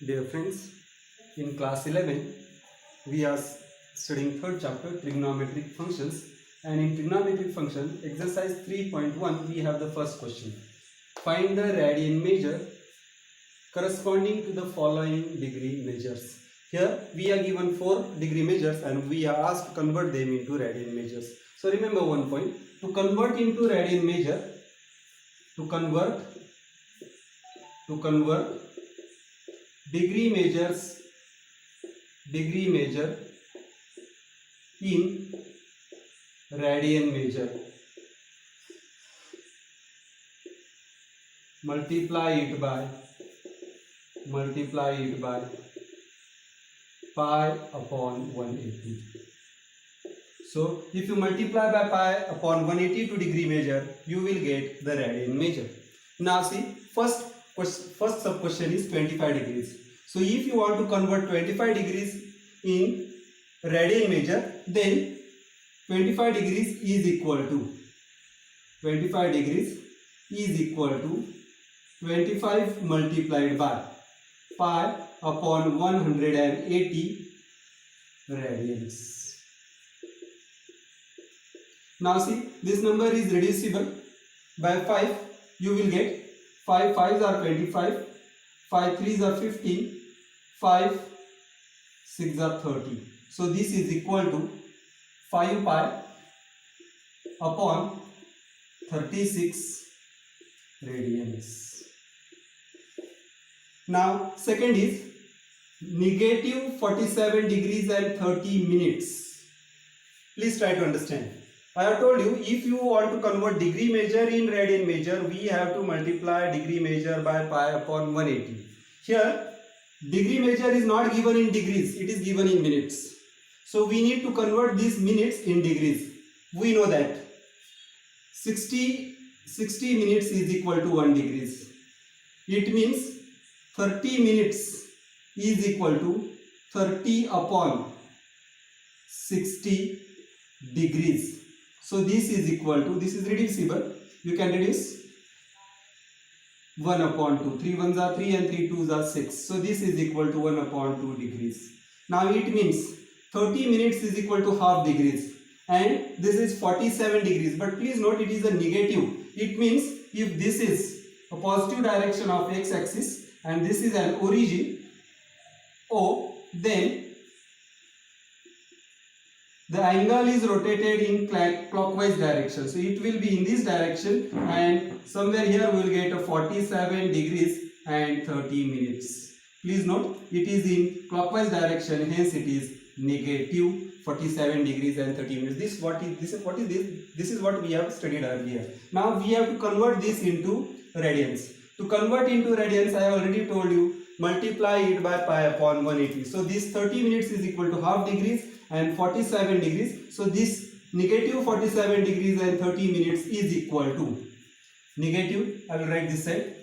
Dear friends, in class 11, we are studying third chapter trigonometric functions, and in trigonometric function exercise 3.1 we have the first question. Find the radian measure corresponding to the following degree measures. Here we are given 4 degree measures and we are asked to convert them into radian measures. So remember one point, to convert into radian measure, to convert degree measure in radian measure, multiply it by pi upon 180. So if you multiply by pi upon 180 to degree measure, you will get the radian measure. Now see, first sub question is 25 degrees. So if you want to convert 25 degrees in radian measure, then 25 degrees is equal to 25 multiplied by pi upon 180 radians. Now see, this number is reducible by 5. You will get 5 5s are 25, 5 3s are 15, 5 6s are 30. So this is equal to 5 pi upon 36 radians. Now second is negative 47 degrees and 30 minutes. Please try to understand. I have told you, if you want to convert degree measure in radian measure, we have to multiply degree measure by pi upon 180. Here degree measure is not given in degrees, it is given in minutes. So we need to convert these minutes in degrees. We know that 60 minutes is equal to 1 degrees. It means 30 minutes is equal to 30 upon 60 degrees. So this is equal to, this is reducible, you can reduce 1 upon 2, 3 1s are 3 and 3 2s are 6. So this is equal to 1 upon 2 degrees. Now it means 30 minutes is equal to half degrees and this is 47 degrees, but please note it is a negative. It means if this is a positive direction of x-axis and this is an origin O, then the angle is rotated in clockwise direction. So it will be in this direction and somewhere here we will get a 47 degrees and 30 minutes. Please note it is in clockwise direction, hence it is negative 47 degrees and 30 minutes. This is what we have studied earlier. Now we have to convert this into radians. To convert into radians, I already told you, multiply it by pi upon 180. So this 30 minutes is equal to half degrees and 47 degrees. So this negative 47 degrees and 30 minutes is equal to negative, I will write this side,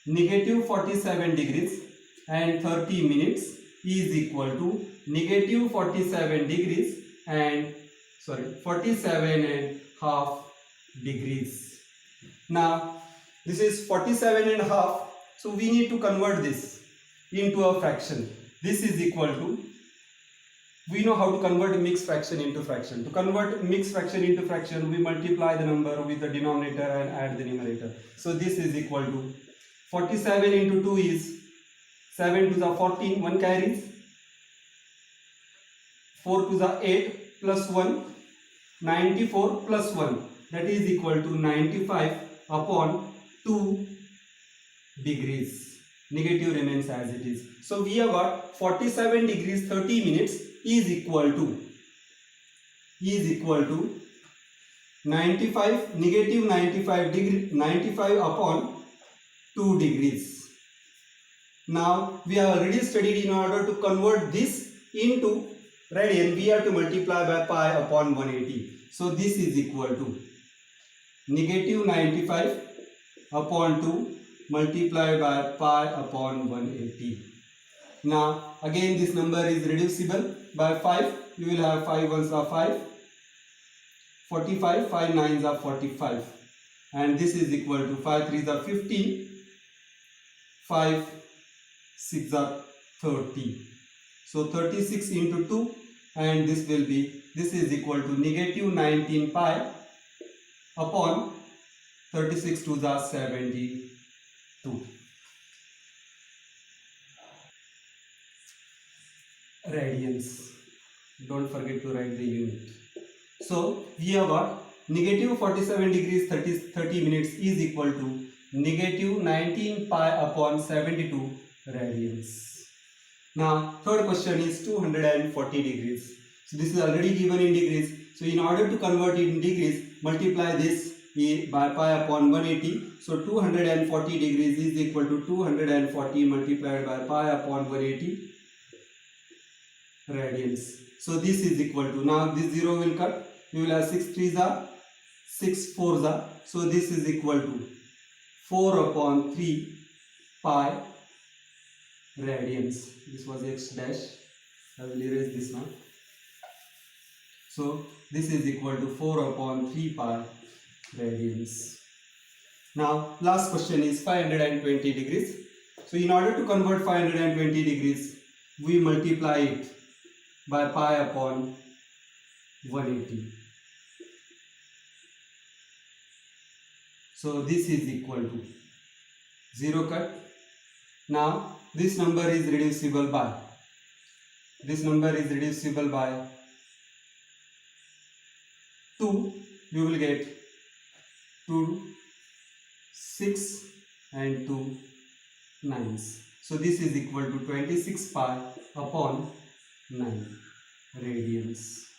negative 47 degrees and 30 minutes is equal to negative 47 degrees and 47 and half degrees. Now this is 47 and half. So we need to convert this into a fraction. This is equal to, we know how to convert mixed fraction into fraction. To convert mixed fraction into fraction, we multiply the number with the denominator and add the numerator. So this is equal to 47 into 2 is 7 to the 14, 1 carries, 4 to the 8 plus 1, 94 plus 1, that is equal to 95 upon 2 degrees. Negative remains as it is. So we have got 47 degrees 30 minutes is equal to 95 negative 95 upon 2 degrees. Now we have already studied, in order to convert this into radian, we have to multiply by pi upon 180. So this is equal to negative 95 upon 2 multiplied by pi upon 180. Now again this number is reducible by 5. You will have 5 1s are 5, 45, 5 9s are 45, and this is equal to 5 3s are 15, 5 6 are 30. So 36 into 2, and this is equal to negative 19 pi upon 36 to the 72. Radians. Don't forget to write the unit. So we have got negative 47 degrees 30 minutes is equal to negative 19 pi upon 72 radians. Now third question is 240 degrees. So this is already given in degrees. So in order to convert it in degrees, multiply this by pi upon 180. So 240 degrees is equal to 240 multiplied by pi upon 180 radians. So this is equal to, now this 0 will cut, we will have 6 3s are 6 4s are, so this is equal to 4 upon 3 pi radians. This was x dash, I will erase this now. So this is equal to 4 upon 3 pi radians. Now last question is 520 degrees. So in order to convert 520 degrees, we multiply it by pi upon 180. So this is equal to 0 cut. Now this number is reducible by 2. You will get 2 6 and 2 9s. So this is equal to 26 pi upon 9 radians.